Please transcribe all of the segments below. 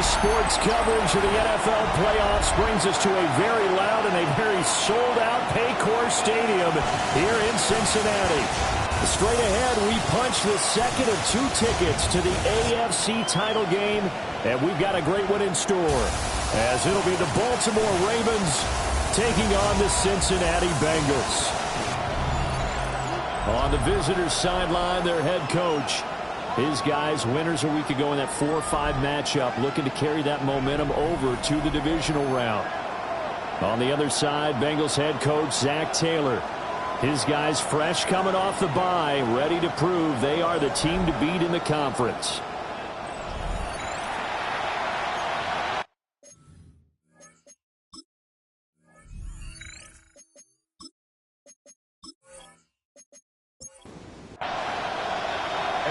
Sports coverage of the NFL playoffs brings us to a very loud and a very sold-out Paycor Stadium here in Cincinnati. Straight ahead, we punch the second of 2 tickets to the AFC title game, and we've got a great one in store, as it'll be the Baltimore Ravens taking on the Cincinnati Bengals. On the visitors' sideline, their head coach. His guys, winners a week ago in that 4-5 matchup, looking to carry that momentum over to the divisional round. On the other side, Bengals head coach Zach Taylor. His guys fresh coming off the bye, ready to prove they are the team to beat in the conference.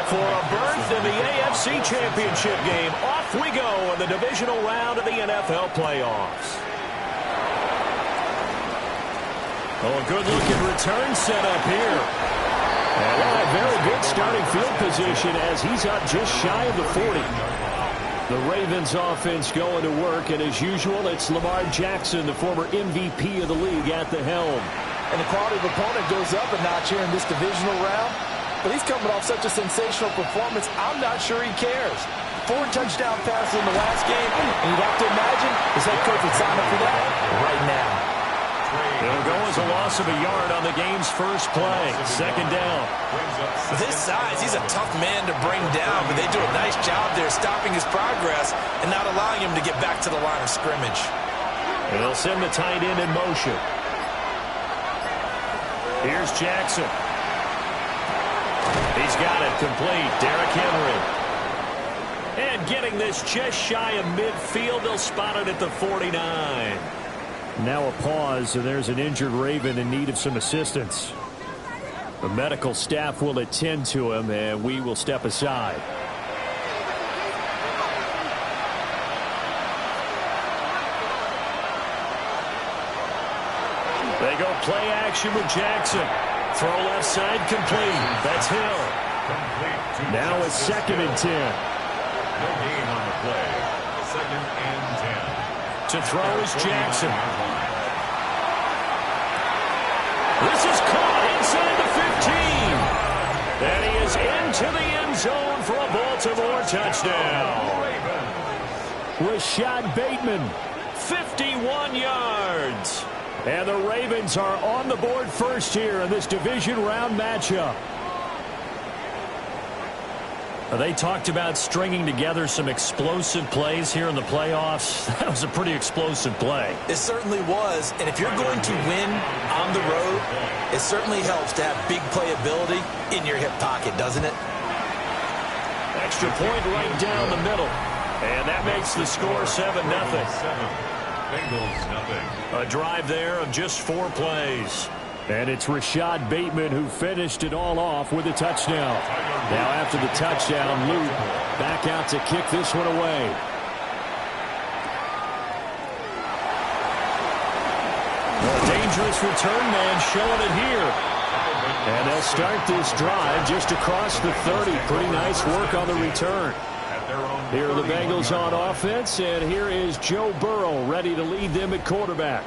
For a berth in the AFC Championship game, off we go in the divisional round of the NFL playoffs. Oh, a good-looking return set up here. And a very good starting field position as he's up just shy of the 40. The Ravens offense going to work, and as usual, it's Lamar Jackson, the former MVP of the league, at the helm. And the quality of opponent goes up a notch here in this divisional round. But he's coming off such a sensational performance, I'm not sure he cares. 4 touchdown passes in the last game, and you'd have to imagine his head coach would sign up for that right now. It'll go as a loss of a yard on the game's first play. Second down. With his size, he's a tough man to bring down, but they do a nice job there stopping his progress and not allowing him to get back to the line of scrimmage. They'll send the tight end in motion. Here's Jackson. He's got it complete. Derrick Henry. And getting this just shy of midfield. They'll spot it at the 49. Now a pause, so there's an injured Raven in need of some assistance. The medical staff will attend to him, and we will step aside. They go play action with Jackson. Throw left side complete. That's Hill. Now it's 2nd and 10. No gain on the play. 2nd and 10. To throw is Jackson. This is caught inside the 15. And he is into the end zone for a Baltimore touchdown. Rashad Bateman, 51 yards. And the Ravens are on the board first here in this division round matchup. They talked about stringing together some explosive plays here in the playoffs. That was a pretty explosive play. It certainly was. And if you're going to win on the road, it certainly helps to have big playability in your hip pocket, doesn't it? Extra point right down the middle. And that makes the score 7-0. Bengals nothing. A drive there of just 4 plays. And it's Rashad Bateman who finished it all off with a touchdown. Now after the touchdown, Luke back out to kick this one away. A dangerous return man showing it here. And they'll start this drive just across the 30. Pretty nice work on the return. Here are the Bengals on offense, and here is Joe Burrow ready to lead them at quarterback.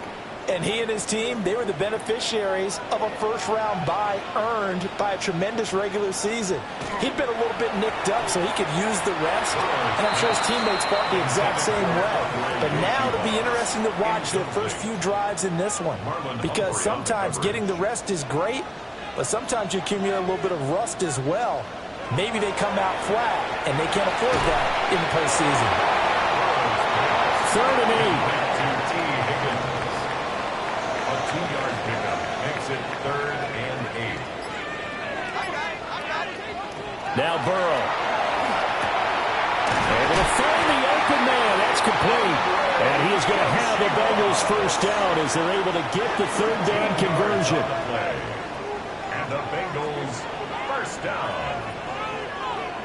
And he and his team, they were the beneficiaries of a first-round bye earned by a tremendous regular season. He'd been a little bit nicked up, so he could use the rest, and I'm sure his teammates felt the exact same way. But now it'll be interesting to watch their first few drives in this one, because sometimes getting the rest is great, but sometimes you accumulate a little bit of rust as well. Maybe they come out flat, and they can't afford that in the postseason. 3rd and 8. A 2-yard pickup makes it 3rd and 8. Now Burrow. Able to find the open man. That's complete. And he is going to have the Bengals first down as they're able to get the 3rd down conversion. And the Bengals first down.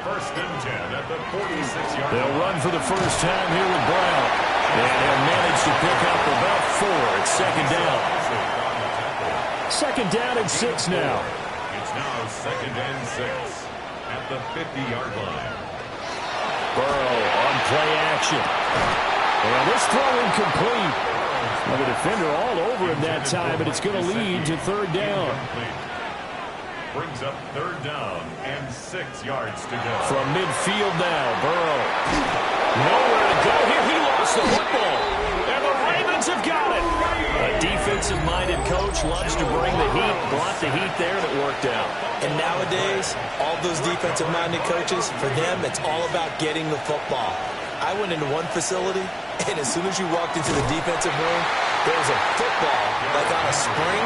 1st and 10 at the 46-yard line. They'll run for the first time here with Brown. And they'll manage to pick up about 4 at 2nd down. 2nd down and 6 now. It's now 2nd and 6 at the 50-yard line. Burrow on play action. And this throw incomplete. Well, the defender all over him that time, but it's going to lead to third down. Brings up third down and 6 yards to go. From midfield now, Burrow. Nowhere to go here. He lost the football. And the Ravens have got it. A defensive-minded coach loves to bring the heat, brought the heat there, and it worked out. And nowadays, all those defensive-minded coaches, for them, it's all about getting the football. I went into one facility, and as soon as you walked into the defensive room, there was a football, like on a spring,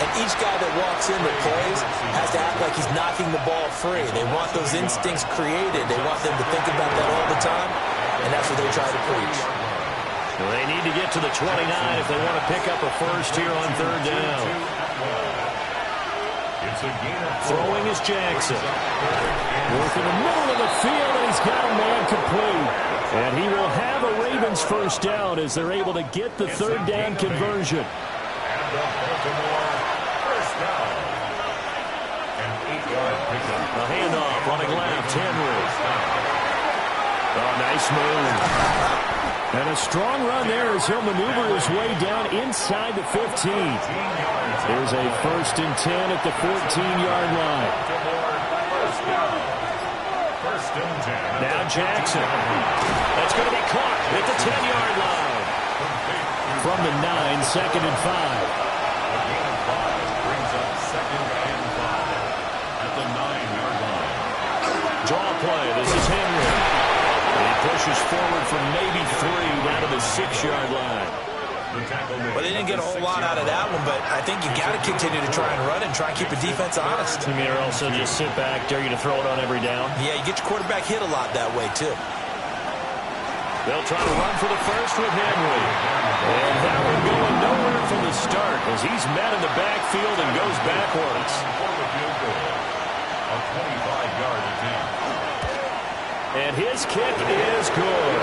and each guy that walks in that plays has to act like he's knocking the ball free. They want those instincts created. They want them to think about that all the time, and that's what they try to preach. Well, they need to get to the 29 if they want to pick up a first here on third down. Throwing is Jackson. Work in the middle of the field, and he's got a man complete. And he will have a Ravens first down as they're able to get the third down conversion. And the Baltimore first down. An 8-yard pickup. A handoff running left, Henry. Oh, nice move. And a strong run there as he'll maneuver his way down inside the 15. There's a 1st and 10 at the 14-yard line. First and 10. Now Jackson. That's going to be caught at the 10-yard line. From the 9, 2nd and 5. A gain of 5 brings up 2nd and 5 at the 9-yard line. Draw play. This is Henry. And he pushes forward from maybe 3 down to the 6-yard line. Well, they didn't get a whole lot out of that one, but I think you got to continue to try and run and try and keep the defense honest. You mean or also just sit back, dare you to throw it on every down? Yeah, you get your quarterback hit a lot that way, too. They'll try to run for the first with Henry. And that one going nowhere from the start as he's met in the backfield and goes backwards. A 25-yard attempt. And his kick is good.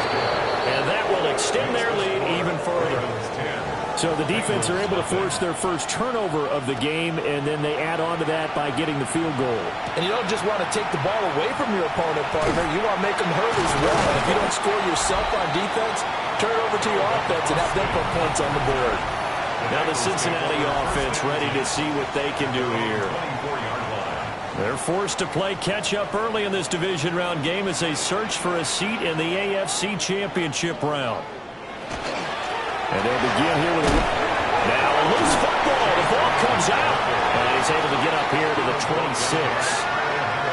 And that will extend their lead even further. So the defense are able to force their first turnover of the game, and then they add on to that by getting the field goal. And you don't just want to take the ball away from your opponent, partner. You want to make them hurt as well. And if you don't score yourself on defense, turn it over to your offense and have them put points on the board. Now the Cincinnati offense ready to see what they can do here. They're forced to play catch-up early in this division round game as they search for a seat in the AFC Championship round. And they'll begin here with now a loose football. The ball comes out. And he's able to get up here to the 26.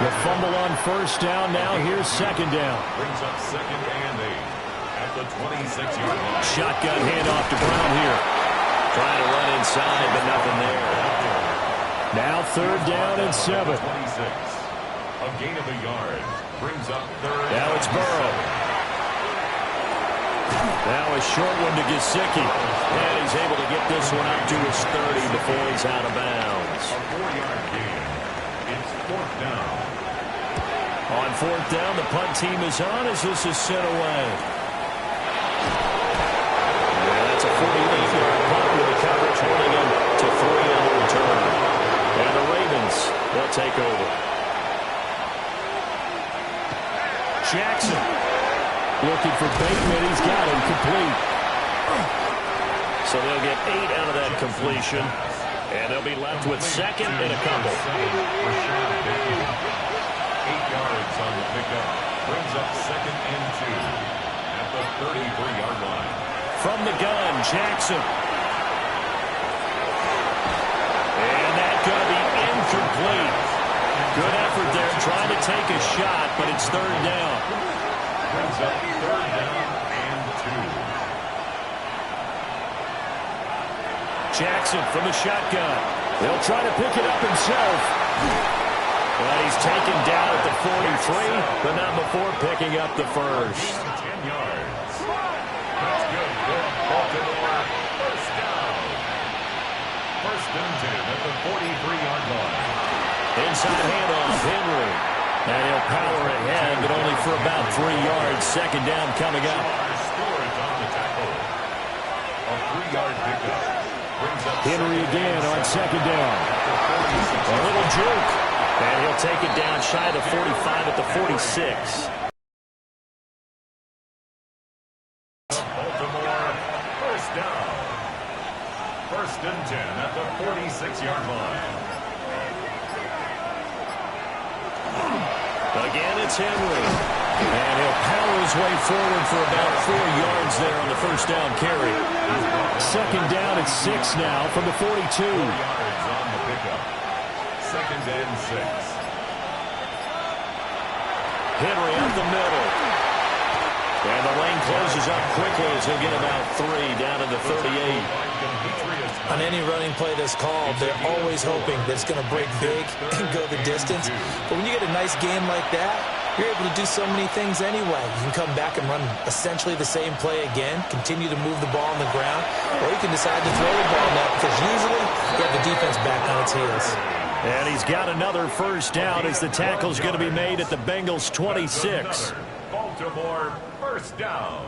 The fumble on first down. Now here's second down. Brings up 2nd and 8 at the 26-yard line. Shotgun handoff to Brown here. Trying to run inside, but nothing there. Now third down and 7. 26. A gain of a yard. Brings up third. Now it's Burrow. Now a short one to Gesicki. And he's able to get this one up to his 30 before he's out of bounds. A 4-yard gain. It's 4th down. On 4th down, the punt team is on as this is sent away. And that's a 48-yard punt with the coverage holding him to 3 on the return. And the Ravens, they'll take over. Jackson. Looking for Bateman. He's got him complete. So they'll get 8 out of that completion. And they'll be left with second and a couple. 8 yards on the pickup. Brings up 2nd and 2 at the 33-yard line. From the gun, Jackson. And that's going to be incomplete. Good effort there trying to take a shot, but it's third down. Brings up 3rd down and 2. Jackson from the shotgun. He'll try to pick it up himself. But he's taken down at the 43, but not before picking up the first. 10 yards. That's good for Baltimore. First down. 1st and 10 at the 43-yard line. Inside handoff, Henry. And he'll power ahead, but only for about 3 yards. Second down coming up. Scores on the tackle. A 3-yard pickup. Henry again on second down. A little juke. And he'll take it down shy of the 45 at the 46. 6-yard line. Again, it's Henry. And he'll power his way forward for about 4 yards there on the first down carry. Second down at 6 now from the 42. 4 yards on the pickup. Second and 6. Henry up the middle. And the lane closes up quickly as he'll get about 3 down to the 38. On any running play that's called, they're always hoping that it's going to break big and go the distance. But when you get a nice game like that, you're able to do so many things anyway. You can come back and run essentially the same play again, continue to move the ball on the ground, or you can decide to throw the ball now because usually you have the defense back on its heels. And he's got another first down as the tackle's going to be made at the Bengals' 26. Baltimore, first down.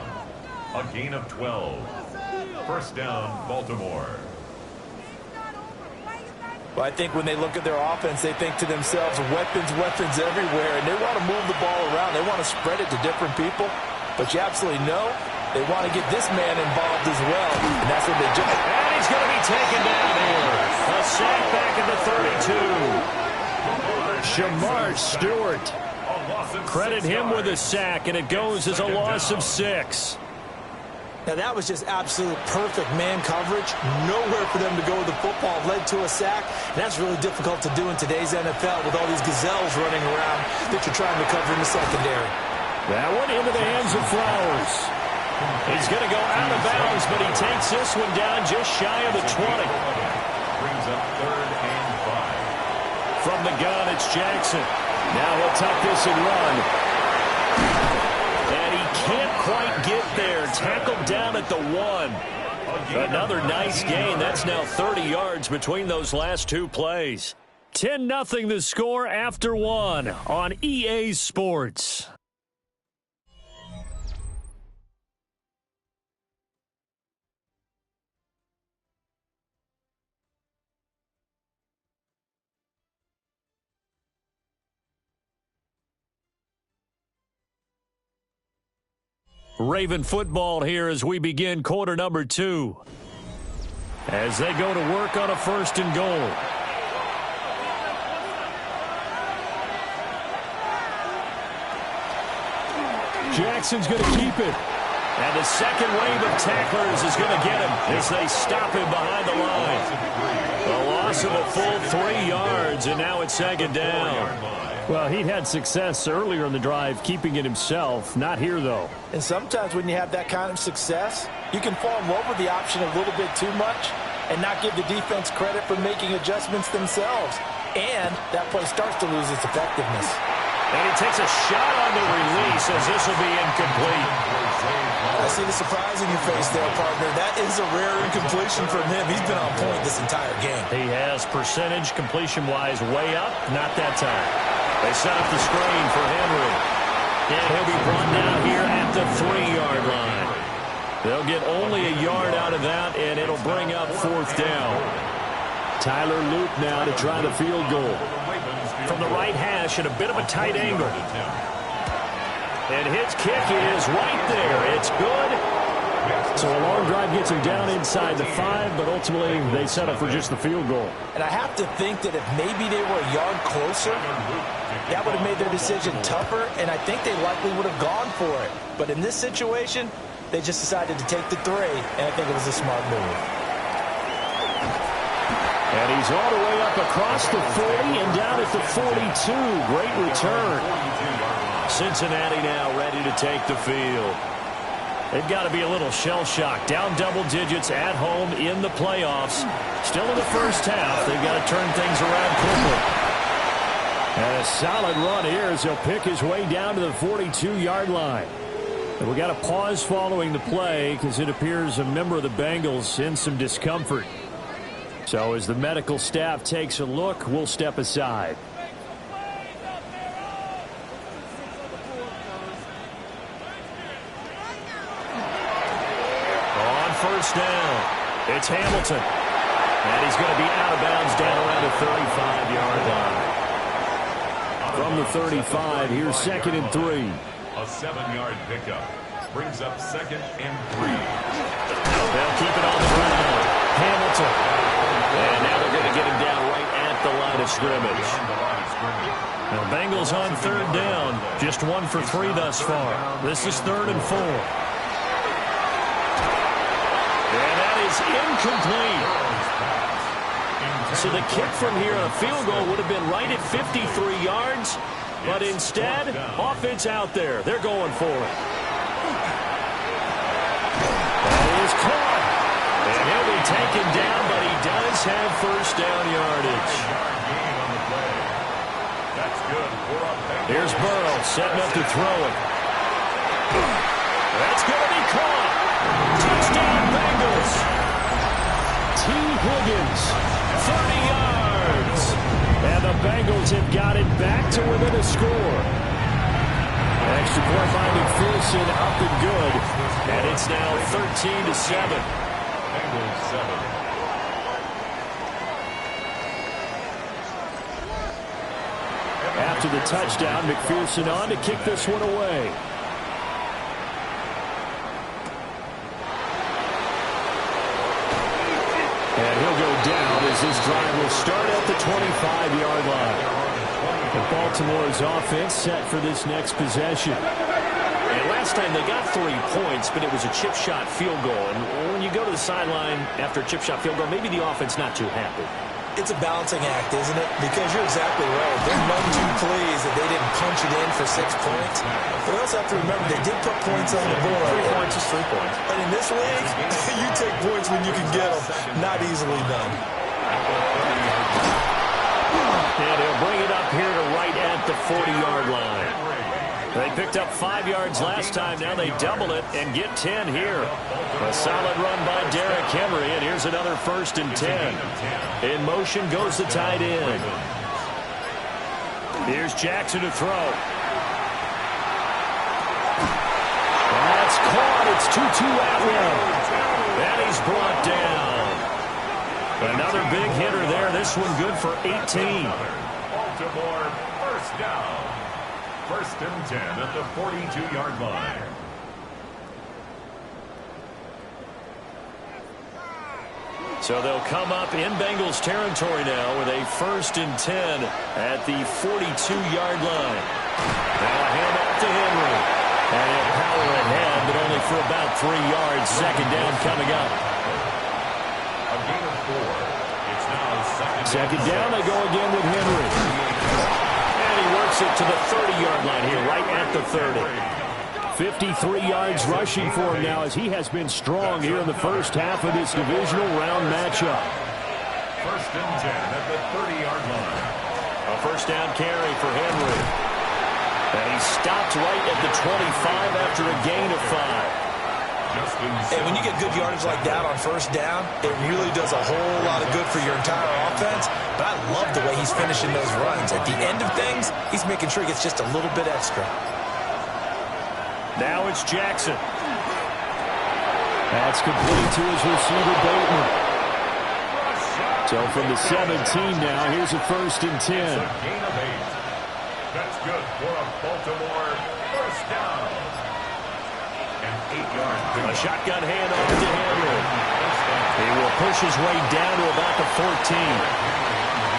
A gain of 12. First down, Baltimore. Well, I think when they look at their offense, they think to themselves, weapons, weapons everywhere, and they want to move the ball around. They want to spread it to different people, but you absolutely know they want to get this man involved as well, and that's what they do. And he's going to be taken down here. A sack back at the 32. Shamar Stewart. Credit him with a sack, and it goes as a loss of 6. Now, that was just absolute perfect man coverage. Nowhere for them to go with the football. Led to a sack. And that's really difficult to do in today's NFL with all these gazelles running around that you're trying to cover in the secondary. That one into the hands of Flowers. He's going to go out of bounds, but he takes this one down just shy of the 20. Brings up third and 5. From the gun, it's Jackson. Now he'll tuck this and run. And he can't quite get there. Tackled down at the 1. Another nice gain. That's now 30 yards between those last 2 plays. 10-0 the score after 1 on EA Sports. Raven football here as we begin quarter number 2. As they go to work on a first and goal. Jackson's going to keep it. And the second wave of tacklers is going to get him as they stop him behind the line. A loss of a full 3 yards, and now it's second down. Well, he'd had success earlier in the drive keeping it himself. Not here, though. And sometimes when you have that kind of success, you can fall in love with the option a little bit too much and not give the defense credit for making adjustments themselves. And that play starts to lose its effectiveness. And he takes a shot on the release as this will be incomplete. I see the surprise in your face there, partner. That is a rare incompletion from him. He's been on point this entire game. He has percentage completion-wise way up. Not that time. They set up the screen for Henry. And he'll be brought down here at the 3-yard line. They'll get only a yard out of that, and it'll bring up fourth down. Tyler Loop now to try the field goal. From the right hash at a bit of a tight angle. And his kick is right there. It's good. So a long drive gets him down inside the 5, but ultimately they settle for just the field goal. And I have to think that if maybe they were a yard closer, that would have made their decision tougher, and I think they likely would have gone for it. But in this situation, they just decided to take the 3, and I think it was a smart move. And he's all the way up across the 40 and down at the 42. Great return. Cincinnati now ready to take the field. They've got to be a little shell-shocked. Down double digits at home in the playoffs. Still in the first half. They've got to turn things around quickly. And a solid run here as he'll pick his way down to the 42-yard line. And we got a pause following the play because it appears a member of the Bengals in some discomfort. So as the medical staff takes a look, we'll step aside. On first down, it's Hamilton. And he's going to be out of bounds down around the 35-yard line. From the 35, here's second and 3. A 7-yard pickup brings up second and 3. They'll keep it on the ground. Hamilton And now they're going to get him down right at the line of scrimmage. Now, Bengals on third down. Just 1 for 3 thus far. This is 3rd and 4. And that is incomplete. So the kick from here on a field goal would have been right at 53 yards. But instead, offense out there. They're going for it. That is caught. And he'll be taken down, but he does have first down yardage. Here's Burrow setting up to throw it. That's going to be caught. Touchdown, Bengals. T. Higgins, 30 yards. And the Bengals have got it back to within a score. Extra point by McPherson up and good. And it's now 13-7. Bengals 7. After the touchdown, McPherson on to kick this one away. And he'll go down as this drive will start at the 25-yard line. And Baltimore's offense set for this next possession. And last time they got 3 points, but it was a chip shot field goal. And when you go to the sideline after a chip shot field goal, maybe the offense not too happy. It's a balancing act, isn't it? Because you're exactly right. They're none too pleased that they didn't punch it in for 6 points. But we also have to remember they did put points on the board. 3 points is 3 points. And in this league, you take points when you can get them. Not easily done. And he'll bring it up here to right at the 40-yard line. They picked up 5 yards last time. Now they double it and get 10 here. A solid run by Derrick Henry, and here's another 1st and 10. In motion goes the tight end. Here's Jackson to throw. That's caught. It's 2-2 Atwell. And he's brought down. Another big hitter there. This one good for 18. Baltimore first down. 1st and 10 at the 42-yard line. So they'll come up in Bengals territory now with a 1st and 10 at the 42-yard line. Now a hand off to Henry. And he'll power ahead, but only for about 3 yards. 2nd down coming up. A gain of 4. It's now 2nd down, they go again with Henry. He works it to the 30-yard line here, right at the 30. 53 yards rushing for him now as he has been strong here in the first half of this divisional round matchup. 1st and 10 at the 30-yard line. A 1st down carry for Henry. And he stopped right at the 25 after a gain of 5. And when you get good yardage like that on 1st down, it really does a whole lot of good for your entire offense. But I love the way he's finishing those runs. At the end of things, he's making sure he gets just a little bit extra. Now it's Jackson. That's complete to his receiver, Bateman. So from the 17 now, here's a 1st and 10. Gain of 8. That's good for a Baltimore 1st down. A shotgun handoff to Henry. He will push his way down to about the 14.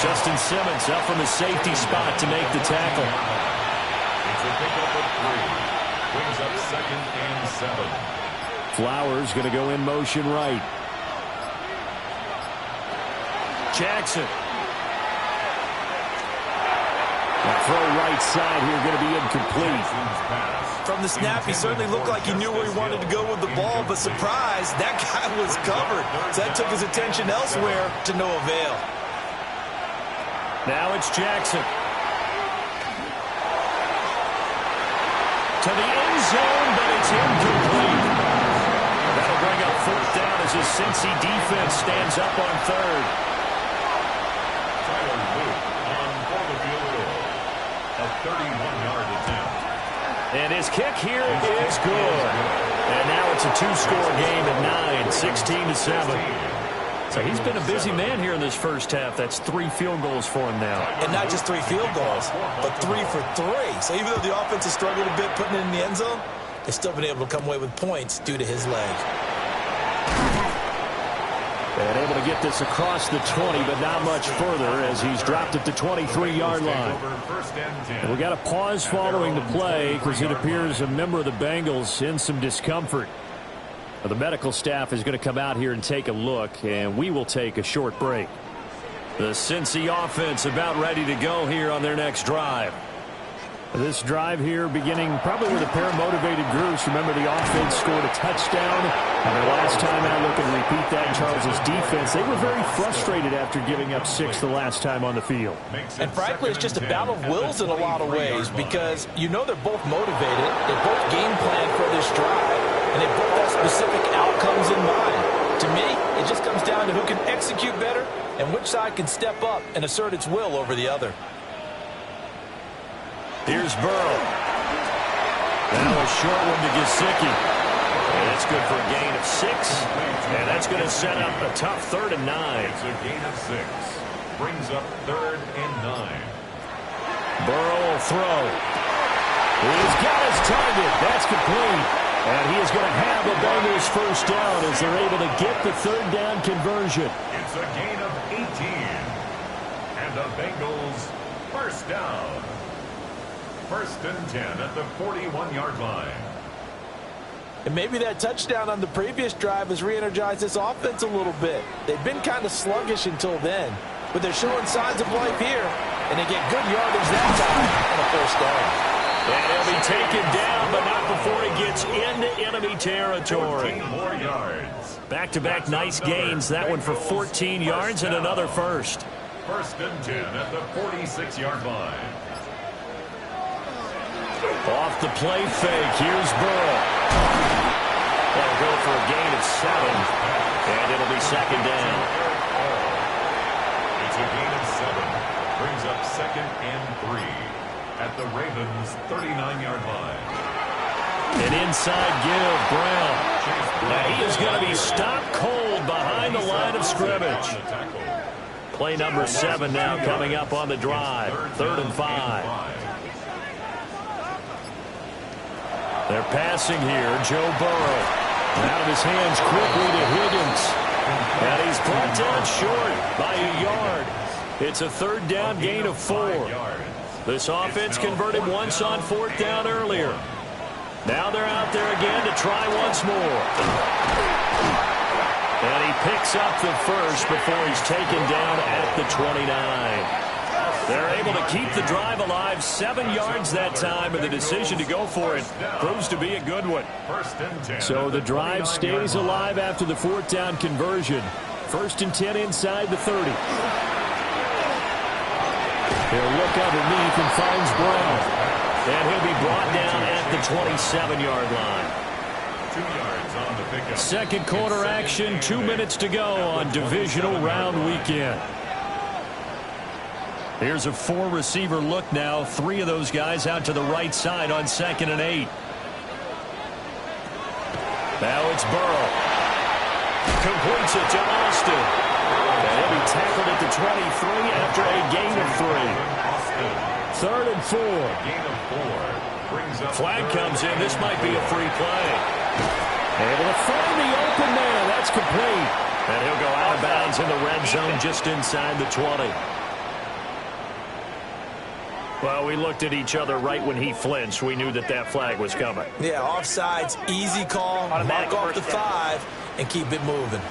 Justin Simmons up from his safety spot to make the tackle. It's a pickup of 3. Brings up 2nd and 7. Flowers going to go in motion right. Jackson. The throw right side here going to be incomplete. From the snap, he certainly looked like he knew where he wanted to go with the ball, but surprise, that guy was covered. So that took his attention elsewhere to no avail. Now it's Jackson. To the end zone, but it's incomplete. That'll bring up 4th down as his Cincy defense stands up on 3rd. Tyler Luke on for the field goal. A 31-yard attempt. And his kick here is good. And now it's a 2-score game at 9, 16-7. So he's been a busy man here in this first half. That's 3 field goals for him now. And not just 3 field goals, but 3 for 3. So even though the offense has struggled a bit putting it in the end zone, they've still been able to come away with points due to his leg. And able to get this across the 20, but not much further as he's dropped at the 23-yard line. And we got a pause following the play because it appears a member of the Bengals in some discomfort. The medical staff is going to come out here and take a look, and we will take a short break. The Cincy offense about ready to go here on their next drive. This drive here beginning probably with a pair of motivated groups. Remember, the offense scored a touchdown. And the last time I look and repeat that, Charles's defense, they were very frustrated after giving up 6 the last time on the field. And frankly, it's just a battle of wills in a lot of ways because you know they're both motivated. They both game plan for this drive, and they both have specific outcomes in mind. To me, it just comes down to who can execute better and which side can step up and assert its will over the other. Here's Burrow. Now a short one to Gesicki. And that's good for a gain of 6. And that's going to set up a tough 3rd and 9. It's a gain of 6. Brings up 3rd and 9. Burrow will throw. He's got his target. That's complete. And he is going to have a Bengals first down as they're able to get the 3rd down conversion. It's a gain of 18. And the Bengals first down. 1st and 10 at the 41-yard line. And maybe that touchdown on the previous drive has re-energized this offense a little bit. They've been kind of sluggish until then, but they're showing signs of life here, and they get good yardage that time on a first down. And he'll be taken down, but not before he gets into enemy territory. 14 more yards. Back-to-back nice gains. That one for 14 yards and another first. 1st and 10 at the 46-yard line. Off the play fake, here's Burrow. They'll go for a gain of 7, and it'll be 2nd down. It's a gain of 7. Brings up 2nd and 3 at the Ravens' 39-yard line. An inside give, Brown. Now he is going to be stopped cold behind the line of scrimmage. Play number 7 now coming up on the drive. 3rd and 5. They're passing here. Joe Burrow. Out of his hands quickly to Higgins. And he's brought down short by a yard. It's a 3rd down gain of 4. This offense converted once on 4th down earlier. Now they're out there again to try once more. And he picks up the first before he's taken down at the 29. They're able to keep the drive alive, 7 yards that time, and the decision to go for it proves to be a good one. So the drive stays alive after the 4th down conversion. 1st and 10 inside the 30. He'll look underneath and finds Brown. And he'll be brought down at the 27-yard line. 2 yards on the pickup. Second quarter action, 2 minutes to go on divisional round weekend. Here's a 4-receiver look now. 3 of those guys out to the right side on 2nd and 8. Now it's Burrow. Completes it to Austin. And he'll be tackled at the 23 after a gain of 3. 3rd and 4. Gain of 4. Brings up Flag comes in. This might be a free play. Able to find the open man. That's complete. And he'll go out of bounds in the red zone just inside the 20. Well, we looked at each other right when he flinched. We knew that that flag was coming. Yeah, offsides, easy call, mark off the 5, and keep it moving.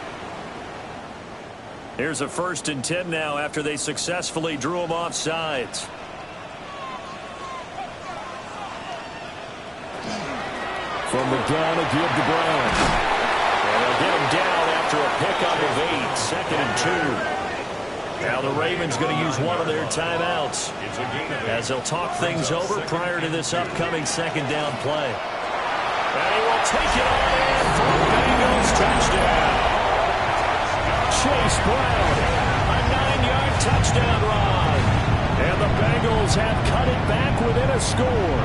Here's a 1st and 10 now after they successfully drew him off sides. From the gun, a give to Brown. And they'll get him down after a pickup of 8, 2nd and 2. Now the Ravens going to use one of their timeouts as they'll talk things over prior to this upcoming 2nd down play. And he will take it on in for a Bengals touchdown. Chase Brown, a 9-yard touchdown run. And the Bengals have cut it back within a score.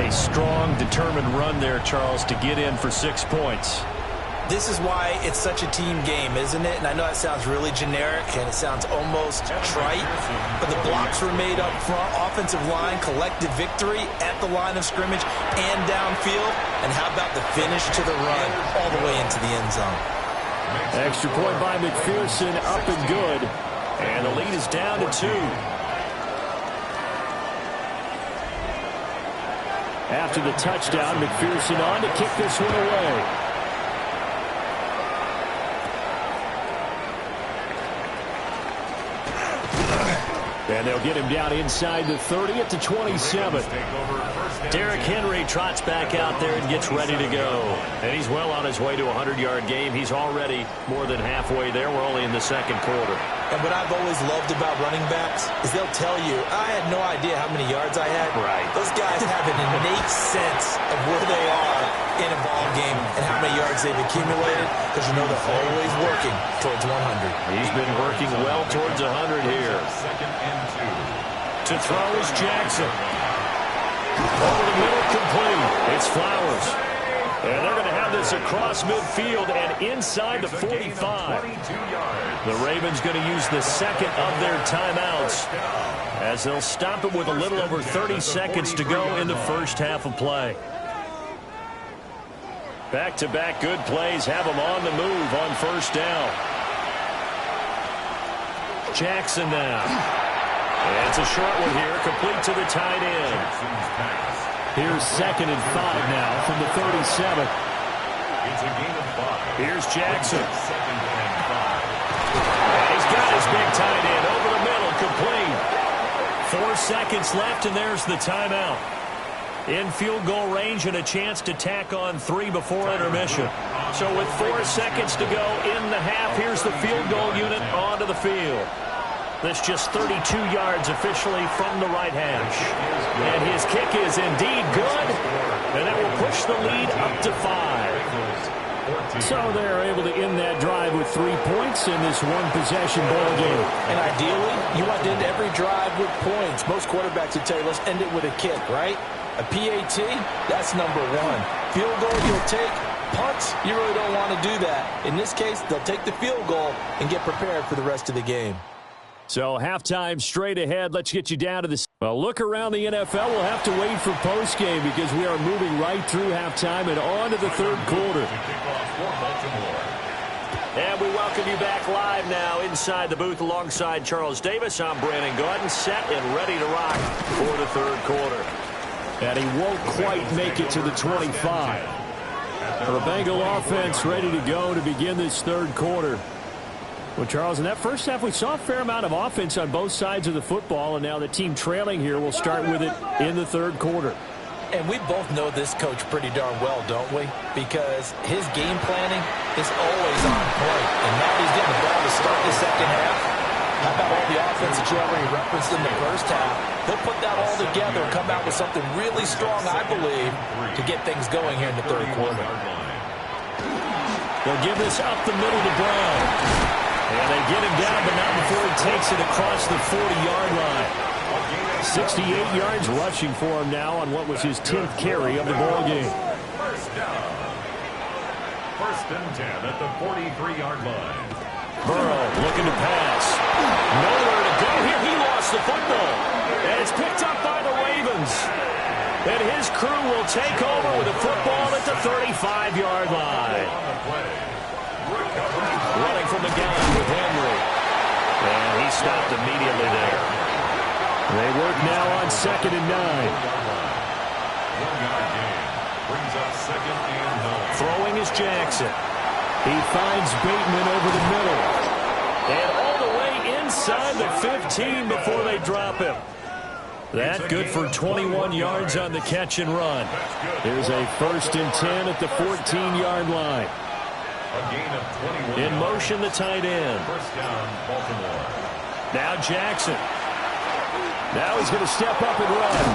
A strong, determined run there, Charles, to get in for 6 points. This is why it's such a team game, isn't it? And I know that sounds really generic and it sounds almost trite, but the blocks were made up front, offensive line, collective victory at the line of scrimmage and downfield. And how about the finish to the run all the way into the end zone? Extra point by McPherson, up and good. And the lead is down to 2. After the touchdown, McPherson on to kick this one away. And they'll get him down inside the 30 at the 27. Derrick Henry trots back out there and gets ready to go. And he's well on his way to a 100-yard game. He's already more than halfway there. We're only in the second quarter. And what I've always loved about running backs is they'll tell you, I had no idea how many yards I had. Right. Those guys have an innate sense of where they are in a ball game and how many yards they've accumulated, because you know they're always working towards 100. He's been working well towards 100 here. To throw is Jackson. Over the middle, complete. It's Flowers. And they're going to have this across midfield and inside the 45. The Ravens going to use the second of their timeouts as they'll stop it with a little over 30 seconds to go in the first half of play. Back-to-back good plays have them on the move on first down. Jackson now. And it's a short one here, complete to the tight end. Here's 2nd and 5 now from the 37. It's a gain of 5. Here's Jackson. Second and 5. He's got his big tight end over the middle, complete. 4 seconds left, and there's the timeout. In field goal range and a chance to tack on 3 before intermission. So with 4 seconds to go in the half, here's the field goal unit onto the field. That's just 32 yards officially from the right hash. And his kick is indeed good. And that will push the lead up to 5. So they're able to end that drive with 3 points in this one-possession ball game. And ideally, you want to end every drive with points. Most quarterbacks would tell you, let's end it with a kick, right? A PAT, that's number 1. Field goal, you'll take. Punts, you really don't want to do that. In this case, they'll take the field goal and get prepared for the rest of the game. So halftime straight ahead. Let's get you down to the... Well, look around the NFL. We'll have to wait for postgame because we are moving right through halftime and on to the third quarter. And we welcome you back live now inside the booth alongside Charles Davis. I'm Brandon Gordon, set and ready to rock for the third quarter. And he won't quite make it to the 25. The Bengal offense ready to go to begin this third quarter. Well, Charles, in that first half, we saw a fair amount of offense on both sides of the football, and now the team trailing here will start with it in the third quarter. And we both know this coach pretty darn well, don't we? Because his game planning is always on point. And now he's getting the ball to start the second half. How about all the offense that you already referenced in the first half? He'll put that all together and come out with something really strong, I believe, to get things going here in the third quarter. They'll give this up the middle to Brown. And they get him down, but not before he takes it across the 40-yard line. 68 yards rushing for him now on what was his 10th carry of the ball game. First down. First and 10 at the 43-yard line. Burrow looking to pass. Nowhere to go here. He lost the football. And it's picked up by the Ravens. And his crew will take over with the football at the 35-yard line. Running from the gun with Henry. And he stopped immediately there. They work now on 2nd and 9. 1-yard gain. Brings up 2nd and 9. Throwing is Jackson. He finds Bateman over the middle. And all the way inside the 15 before they drop him. That good for 21 yards on the catch and run. There's a 1st and 10 at the 14-yard line. A gain of 21. In motion, the tight end. First down, Baltimore. Now Jackson. Now he's going to step up and run.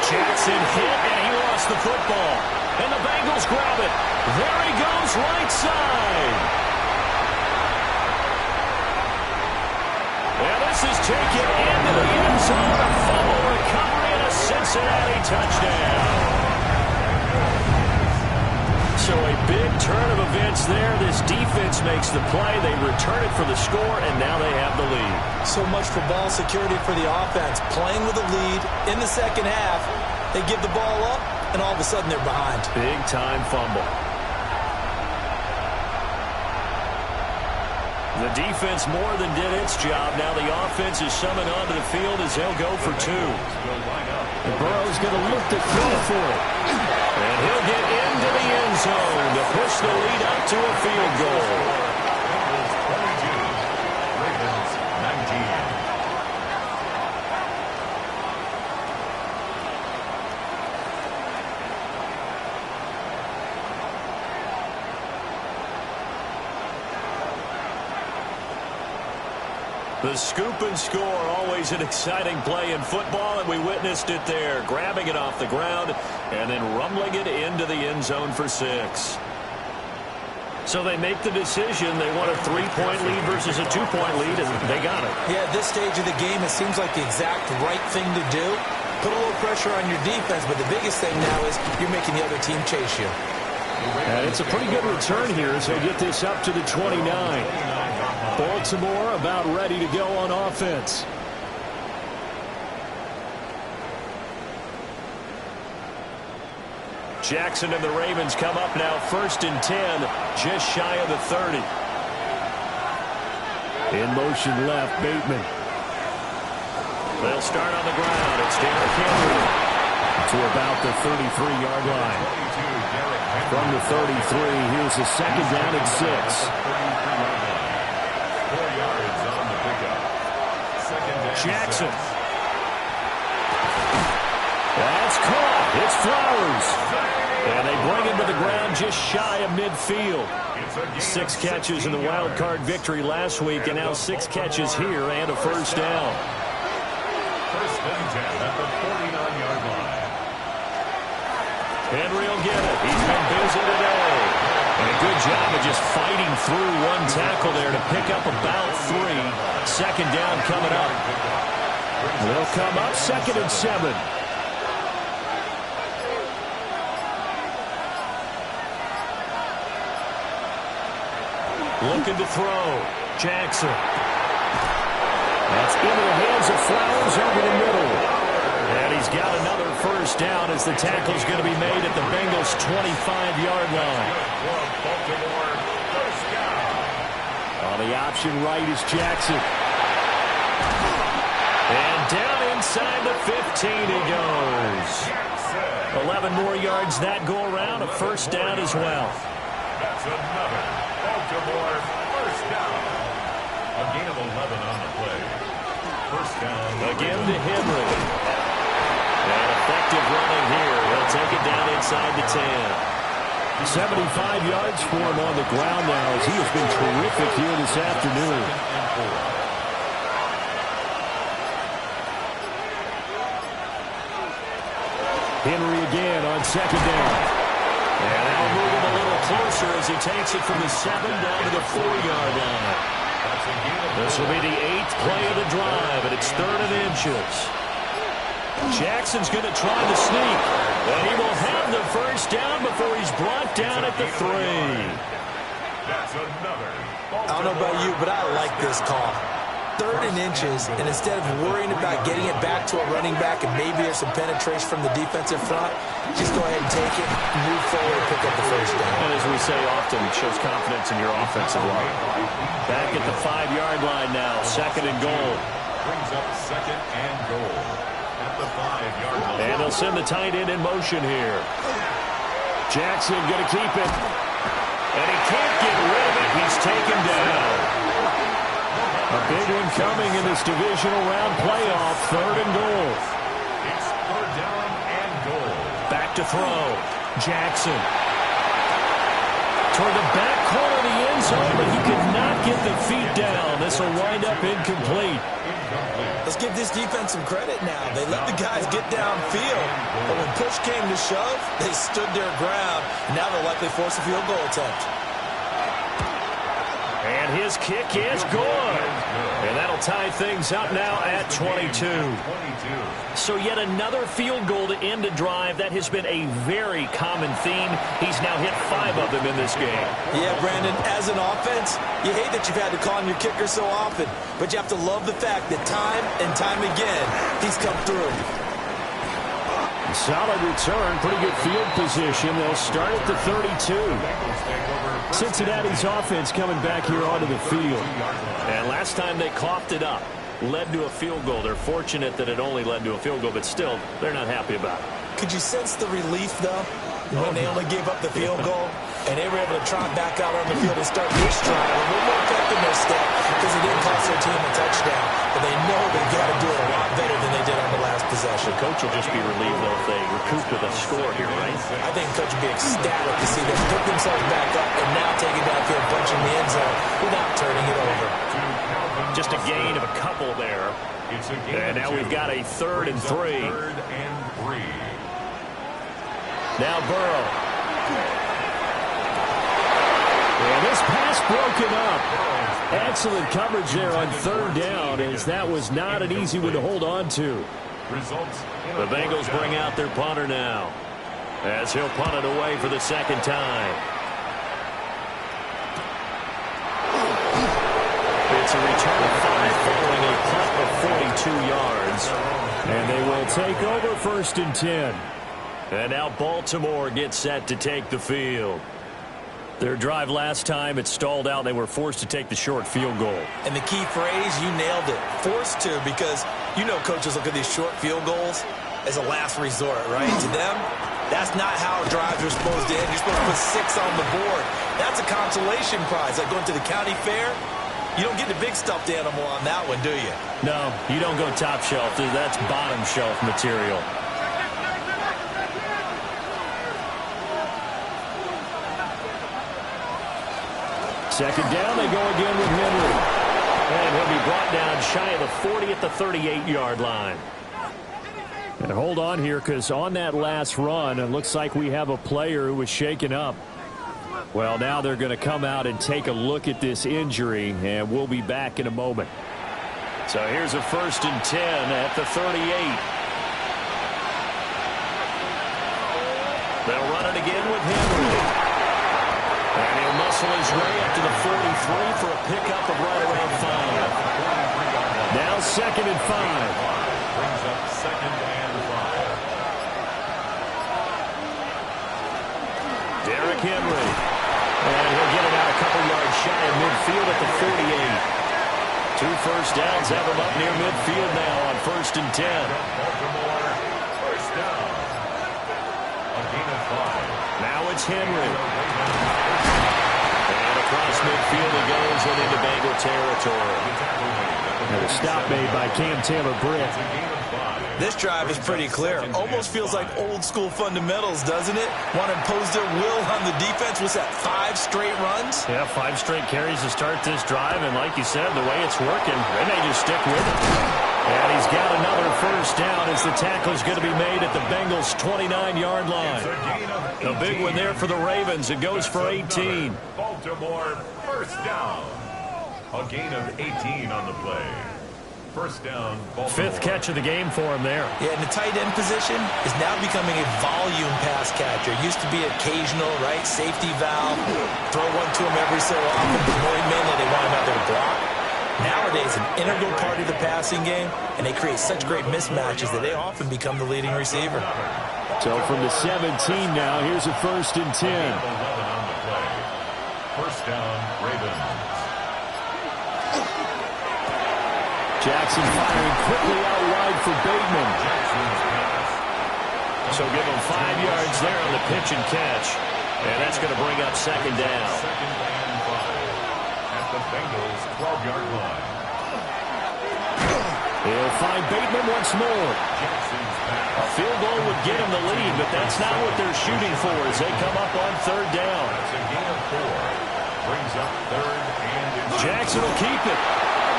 Jackson hit, and he lost the football. And the Bengals grab it. There he goes, right side. And this is taken into the end zone. A fumble recovery and a Cincinnati touchdown. So a big turn of events there. This defense makes the play. They return it for the score, and now they have the lead. So much for ball security for the offense. Playing with a lead in the second half. They give the ball up, and all of a sudden they're behind. Big-time fumble. The defense more than did its job. Now the offense is summoned onto the field as they'll go for two. And Burrow's going to look to throw for it. And he'll get into the end zone to push the lead up to a field goal. Bengals 22, Ravens 19. The scoop and score, always an exciting play in football, and we witnessed it there, grabbing it off the ground and then rumbling it into the end zone for 6. So they make the decision. They want a 3-point lead versus a 2-point lead, and they got it. Yeah, at this stage of the game, it seems like the exact right thing to do. Put a little pressure on your defense, but the biggest thing now is you're making the other team chase you. And it's a pretty good return here as they get this up to the 29. Baltimore about ready to go on offense. Jackson and the Ravens come up now 1st and 10, just shy of the 30. In motion left, Bateman. They'll start on the ground. It's Derrick Henry To about the 33-yard line. From the 33, here's a second down at 6. 4 yards on the pickup. Second down. Jackson. That's caught. It's Flowers. And they bring him to the ground just shy of midfield. 6 catches in the wild card victory last week, and now 6 catches here and a first down. First and 10 at the 49-yard line. Henry will get it. He's been busy today. And a good job of just fighting through one tackle there to pick up about 3. Second down coming up. They'll come up 2nd and 7. Looking to throw. Jackson. That's into the hands of Flowers over the middle. And he's got another first down as the tackle's going to be made at the Bengals' 25-yard line. Baltimore, first down. On the option right is Jackson. And down inside the 15 he goes. 11 more yards that go around, a first down as well. That's another Baltimore first down. A gain of 11 on the play. First down. Again to Henry. And effective running here. He'll take it down inside the 10. 75 yards for him on the ground now as he has been terrific here this afternoon. Henry again on second down. And they'll move him a little closer as he takes it from the 7 down to the 4-yard line. This will be the 8th play of the drive, and it's 3rd and inches. Jackson's going to try to sneak, and he will have the first down before he's brought down at the 3. That's another. I don't know about you, but I like this call. 3rd and inches, and instead of worrying about getting it back to a running back and maybe there's some penetration from the defensive front, just go ahead and take it, move forward, and pick up the first down. And as we say often, it shows confidence in your offensive line. Back at the 5-yard line now, 2nd and goal. Brings up 2nd and goal at the 5-yard line. And they'll send the tight end in motion here. Jackson going to keep it. And he can't get rid of it. He's taken down. A big one coming in this divisional round playoff. 3rd and goal. It's 3rd down and goal. Back to throw. Jackson. Toward the back corner of the end zone, but he could not get the feet down. This will wind up incomplete. Let's give this defense some credit now. They let the guys get downfield, but when push came to shove, they stood their ground. Now they'll likely force a field goal attempt. And his kick is good. And that'll tie things up now at 22. So yet another field goal to end a drive. That has been a very common theme. He's now hit 5 of them in this game. Yeah, Brandon, as an offense, you hate that you've had to call on your kicker so often, but you have to love the fact that time and time again, he's come through. solid return. Pretty good field position. They'll start at the 32. Cincinnati's offense coming back here onto the field. And last time they coughed it up, led to a field goal. They're fortunate that it only led to a field goal, but still, they're not happy about it. Could you sense the relief, though, when they only gave up the field goal? And they were able to trot back out on the field and start this drive. A little more pep in their step because it didn't cost their team a touchdown. But they know they've got to do it a lot better than they did on the last possession. The coach will just be relieved, though, if they recoup with a score here, right? I think the coach will be ecstatic to see them pick themselves back up and now take it downfield, punching the end zone without turning it over. Just a gain of a couple there. And now we've got a 3rd and 3. Now Burrow. And this pass broken up. Excellent coverage there on 3rd down, as that was not an easy one to hold on to. The Bengals bring out their punter now, as he'll punt it away for the 2nd time. It's a return of 5 following a punt of 42 yards. And they will take over 1st and 10. And now Baltimore gets set to take the field. Their drive last time, it stalled out. They were forced to take the short field goal. And the key phrase, you nailed it. Forced to, because you know coaches look at these short field goals as a last resort, right? To them, that's not how drives are supposed to end. You're supposed to put 6 on the board. That's a consolation prize. Like going to the county fair, you don't get the big stuffed animal on that one, do you? No, you don't go top shelf. That's bottom shelf material. Second down, they go again with Henry. And he'll be brought down shy of the 40 at the 38-yard line. And hold on here, because on that last run, it looks like we have a player who was shaken up. Well, now they're going to come out and take a look at this injury, and we'll be back in a moment. So here's a 1st and 10 at the 38. They'll run it again with Henry. And he'll muscle his way up to the 43 for a pickup of right around 5. Now 2nd and 5. Brings up 2nd and 5. Derrick Henry. And he'll get it out a couple yards shy of midfield at the 48. 2 first downs have him up near midfield now on 1st and 10. Baltimore, 1st down. A gain of 5. Now it's Henry. And across midfield he goes and into Bengal territory. And a stop made by Cam Taylor-Britt. This drive is pretty clear. Almost feels like old school fundamentals, doesn't it? Want to impose their will on the defense. What's that, 5 straight runs? Yeah, 5 straight carries to start this drive. And like you said, the way it's working, they may just stick with it. And he's got another 1st down as the tackle is going to be made at the Bengals' 29-yard line. A big one there for the Ravens. It goes for 18. Baltimore, 1st down. A gain of 18 on the play. 1st down, Baltimore. 5th catch of the game for him there. Yeah, and the tight end position is now becoming a volume pass catcher. Used to be occasional, right? Safety valve. Throw one to him every so often. But more mainly they want him out there to block. Nowadays, an integral part of the passing game, and they create such great mismatches that they often become the leading receiver. So from the 17 now, here's a 1st and 10. 11 on the play. 1st down, Ravens. Jackson firing quickly out wide for Bateman. So give him 5 yards there on the pitch and catch. And that's going to bring up 2nd down. 2nd and 5 at the Bengals' 12-yard line. He'll find Bateman once more. A field goal would get him the lead, but that's not what they're shooting for as they come up on 3rd down. That's a gain of 4. Brings up 3rd and Jackson will keep it.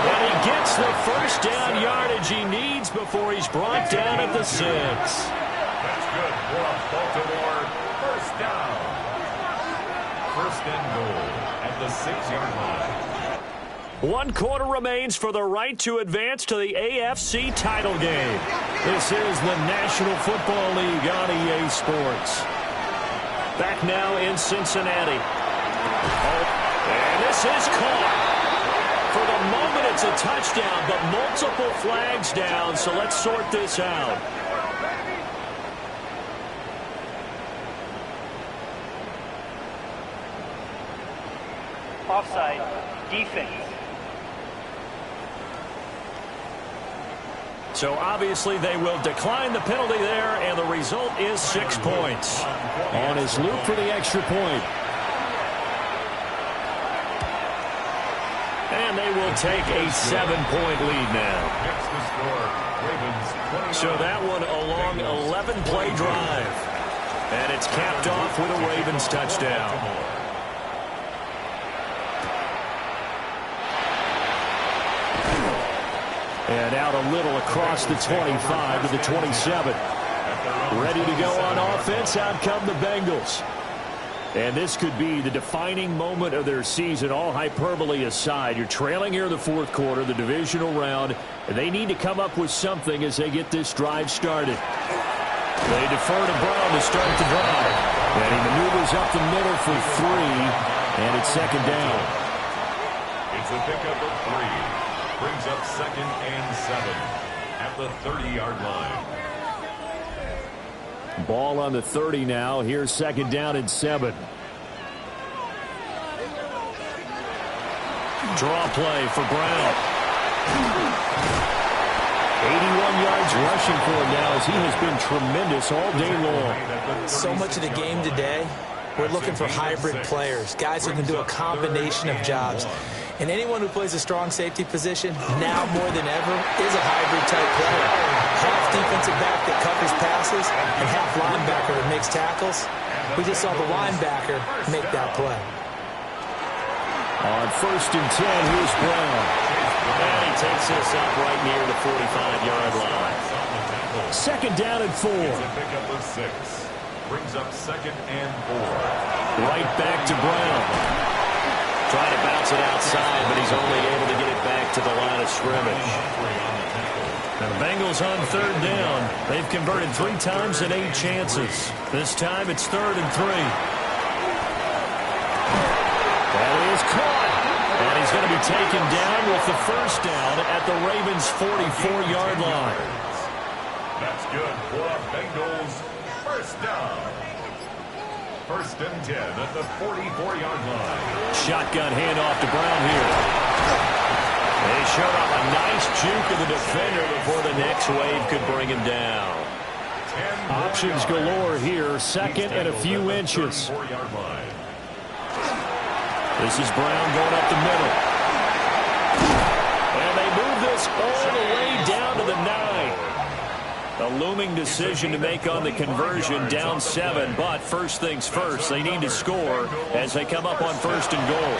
And he gets the 1st down yardage he needs before he's brought down at the 6. That's good for Baltimore. 1st down. 1st and goal at the 6-yard line. 1 quarter remains for the right to advance to the AFC title game. This is the National Football League on EA Sports. Back now in Cincinnati. And this is caught. For the moment, it's a touchdown, but multiple flags down, so let's sort this out. offside defense. So obviously they will decline the penalty there, and the result is 6 points. On his loop for the extra point. And they will take a 7-point lead now. So that one a long 11-play drive. And it's capped off with a Ravens touchdown. And out a little across the 25 to the 27. Ready to go on offense. Out come the Bengals. And this could be the defining moment of their season, all hyperbole aside. You're trailing here in the fourth quarter, the divisional round, and they need to come up with something as they get this drive started. They defer to Brown to start the drive. And he maneuvers up the middle for 3, and it's second down. It's a pickup of 3. Brings up 2nd and 7 at the 30-yard line. Ball on the 30 now. Here's second down and 7. Draw play for Brown. 81 yards rushing for him now as he has been tremendous all day long. So much of the game today, we're looking for hybrid players, guys who can do a combination of jobs. And anyone who plays a strong safety position, now more than ever, is a hybrid-type player. Half defensive back that covers passes and half linebacker that makes tackles. We just saw the linebacker make that play. On 1st and 10, here's Brown. And he takes this up right near the 45-yard line. Second down and 4. It's a pickup of 6. Brings up 2nd and 4. Right back to Brown. Trying to bounce it outside, but he's only able to get it back to the line of scrimmage. Now the Bengals on 3rd down. They've converted 3 times in 8 chances. This time it's 3rd and 3. That is caught. And he's going to be taken down with the first down at the Ravens' 44-yard line. That's good for a Bengals first down. 1st and 10 at the 44-yard line. Shotgun handoff to Brown here. They showed up a nice juke of the defender before the next wave could bring him down. Options galore here. 2nd and a few inches. This is Brown going up the middle. And they move this all the way down to the 9. A looming decision to make on the conversion, down 7, but first things first, they need to score as they come up on 1st and goal.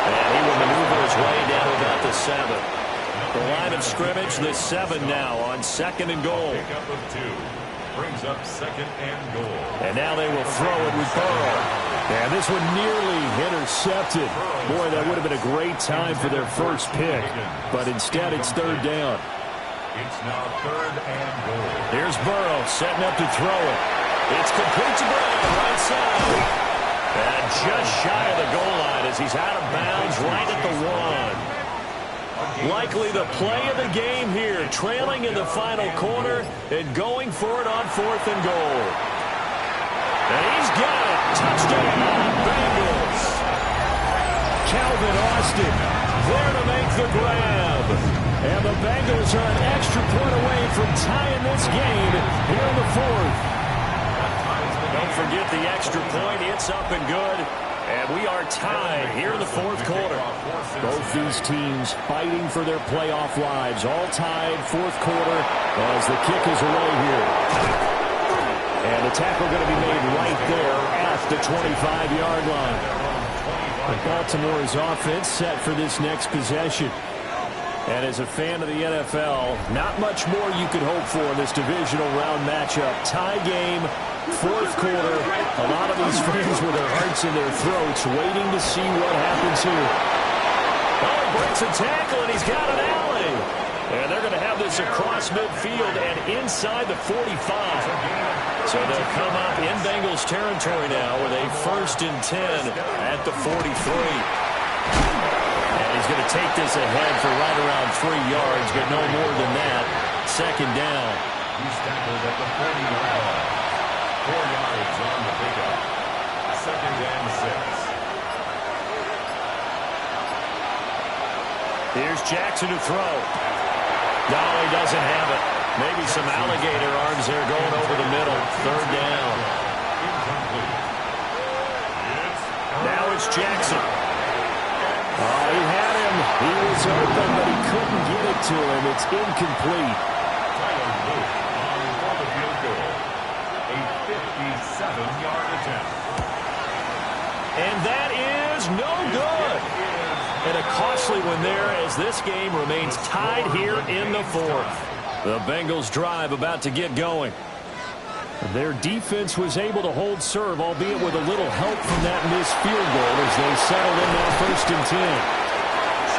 And he will maneuver his way down about the 7. The line of scrimmage, the 7 now on 2nd and goal. Pickup of 2. Brings up 2nd and goal. And now they will throw it with Burrow. And this one nearly intercepted. Boy, that would have been a great time for their first pick. But instead, it's 3rd down. It's now 3rd and goal. Here's Burrow setting up to throw it. It's complete to Brown, right side. And just shy of the goal line as he's out of bounds right at the 1. Likely the play of the game here, trailing in the final quarter and going for it on 4th and goal. And he's got it. Touchdown, Bengals. Calvin Austin there to make the grab. And the Bengals are an extra point away from tying this game here in the 4th. Don't forget the extra point. It's up and good. And we are tied here in the 4th quarter. Both these teams fighting for their playoff lives. All tied 4th quarter as the kick is away here. And the tackle going to be made right there at the 25-yard line. Baltimore's offense set for this next possession. And as a fan of the NFL, not much more you could hope for in this divisional round matchup. Tie game, 4th quarter. A lot of these fans with their hearts in their throats waiting to see what happens here. Oh, he breaks a tackle, and he's got an alley. And they're going to have this across midfield and inside the 45. So they'll come up in Bengals territory now with a 1st and 10 at the 43. He's going to take this ahead for right around 3 yards, but no more than that. 2nd down. He's tackled at the 40-yard line. 4 yards on the pickup. 2nd and 6. Jackson to throw. No, he doesn't have it. Maybe some alligator arms there going over the middle. Third down. Now it's Jackson. Oh, he had him. He was open, but he couldn't get it to him. It's incomplete. On the field goal. A 57-yard attempt. And that is no good. And a costly one there as this game remains tied here in the fourth. The Bengals drive about to get going. Their defense was able to hold serve, albeit with a little help from that missed field goal as they settled in now 1st and 10.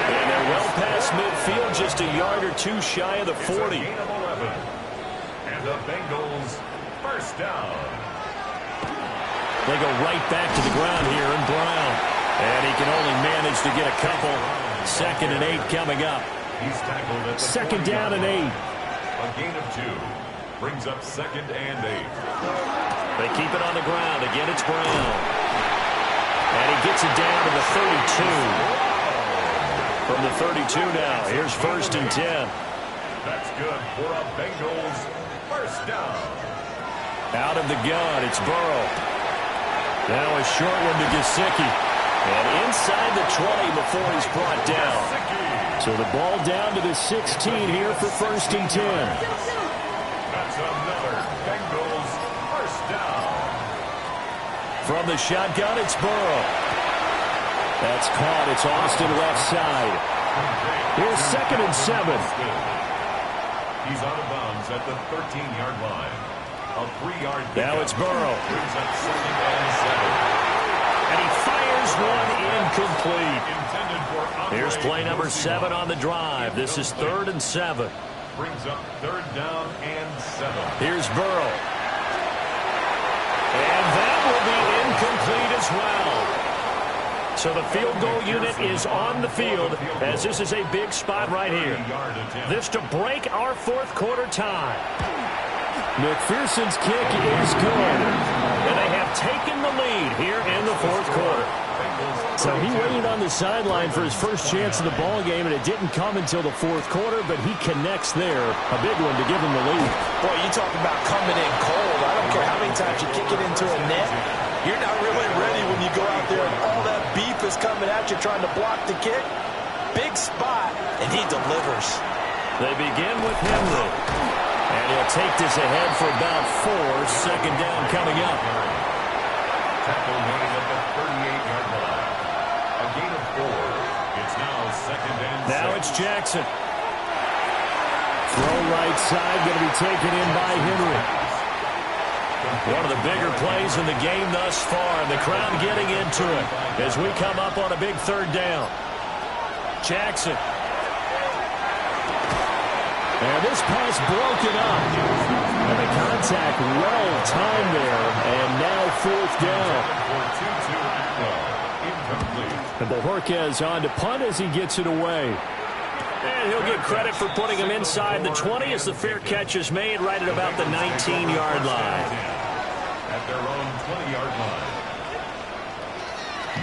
And they're well past midfield, just a yard or two shy of the 40. Gain of 11. And the Bengals first down. They go right back to the ground here in Brown. And he can only manage to get a couple. 2nd and 8 coming up. He's tackled at the 2nd down and 8. A gain of 2. Brings up 2nd and 8. They keep it on the ground. Again, it's Brown. And he gets it down to the 32. From the 32 now, here's 1st and 10. That's good for a Bengals first down. Out of the gun, it's Burrow. Now a short one to Gesicki. And inside the 20 before he's brought down. So the ball down to the 16 here for 1st and 10. That's another Bengals first down. From the shotgun, it's Burrow. That's caught. It's Austin left side. Here's 2nd and 7. He's out of bounds at the 13-yard line. A 3-yard pickup. Now it's Burrow. Brings up 2nd and 7. And he fires one incomplete. Intended for Andre. Here's play number 7 on the drive. This is 3rd and 7. Brings up 3rd down and 7. Here's Burrow. And that will be incomplete as well. So the field goal unit is on the field as this is a big spot right here. This to break our 4th quarter tie. McPherson's kick is good. And they have taken the lead here in the 4th quarter. So he waited on the sideline for his first chance of the ball game, and it didn't come until the 4th quarter, but he connects there. A big one to give him the lead. Boy, you talk about coming in cold. I don't care how many times you kick it into a net. You're not really ready when you go out there and all that beef is coming at you trying to block the kick. Big spot, and he delivers. They begin with Henry. And he'll take this ahead for about 4. 2nd down coming up. Tackle made at the 38-yard line. A gain of 4. It's now 2nd and 6. Now it's Jackson. Throw right side, going to be taken in by Henry. One of the bigger plays in the game thus far, and the crowd getting into it as we come up on a big 3rd down. Jackson. And this pass broken up. And the contact well timed there, and now 4th down. And Bojorquez on to punt as he gets it away. And he'll get credit for putting him inside the 20 as the fair catch is made right at about the 19-yard line. At their own 20-yard line.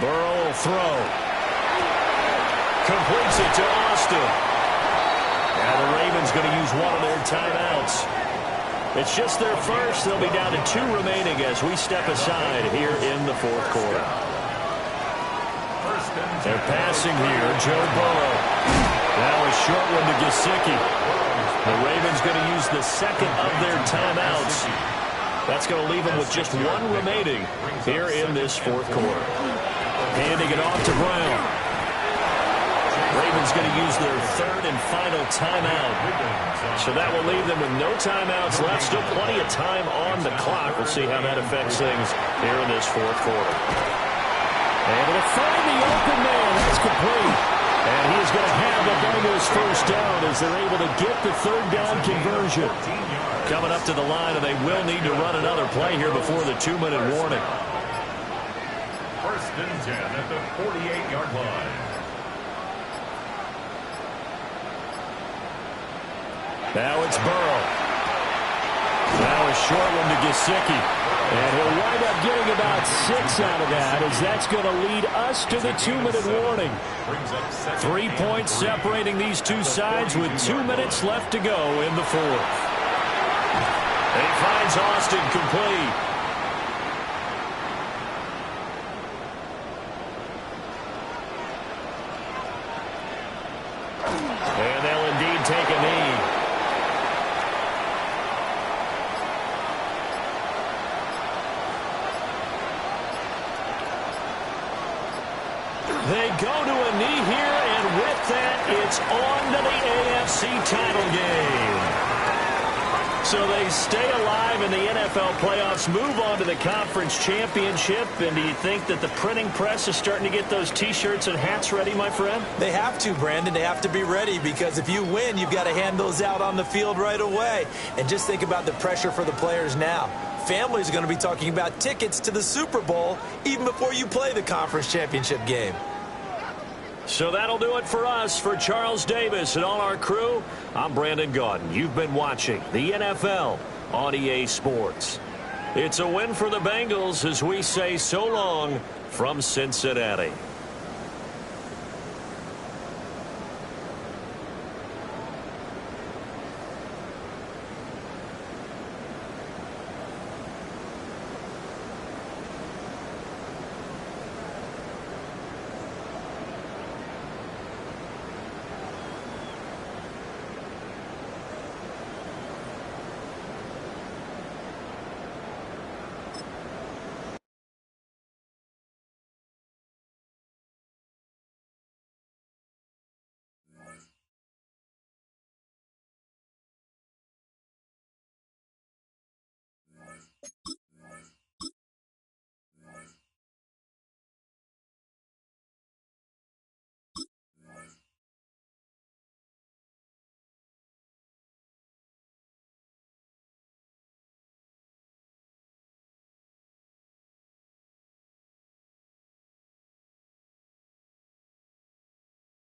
Burrow will throw. Completes it to Austin. Now the Ravens going to use one of their timeouts. It's just their first. They'll be down to 2 remaining as we step aside here in the 4th quarter. They're passing here. Joe Burrow. Now a short one to Gesicki. The Ravens going to use the 2nd of their timeouts. That's going to leave them with just 1 remaining here in this 4th quarter. Handing it off to Brown. Ravens going to use their 3rd and final timeout. So that will leave them with no timeouts left. Still plenty of time on the clock. We'll see how that affects things here in this 4th quarter. Able to find the open man. That's complete. And he is going to have the Bengals first down as they're able to get the 3rd down conversion. Coming up to the line, and they will need to run another play here before the 2-minute warning. 1st and 10 at the 48-yard line. Now it's Burrow. Now a short one to Gesicki. And he'll wind up getting about get 6 out of that, as that's going to lead us to the 2-minute warning. 3 points separating these two sides with 2 minutes left to go in the fourth. He finds Austin complete. And they'll indeed take a knee. They go to a knee here, and with that, it's on to the AFC title game. So they stay alive in the NFL playoffs, move on to the conference championship. And do you think that the printing press is starting to get those T-shirts and hats ready, my friend? They have to, Brandon. They have to be ready, because if you win, you've got to hand those out on the field right away. And just think about the pressure for the players now. Families are going to be talking about tickets to the Super Bowl even before you play the conference championship game. So that'll do it for us. For Charles Davis and all our crew, I'm Brandon Gaudin. You've been watching the NFL on EA Sports. It's a win for the Bengals as we say so long from Cincinnati.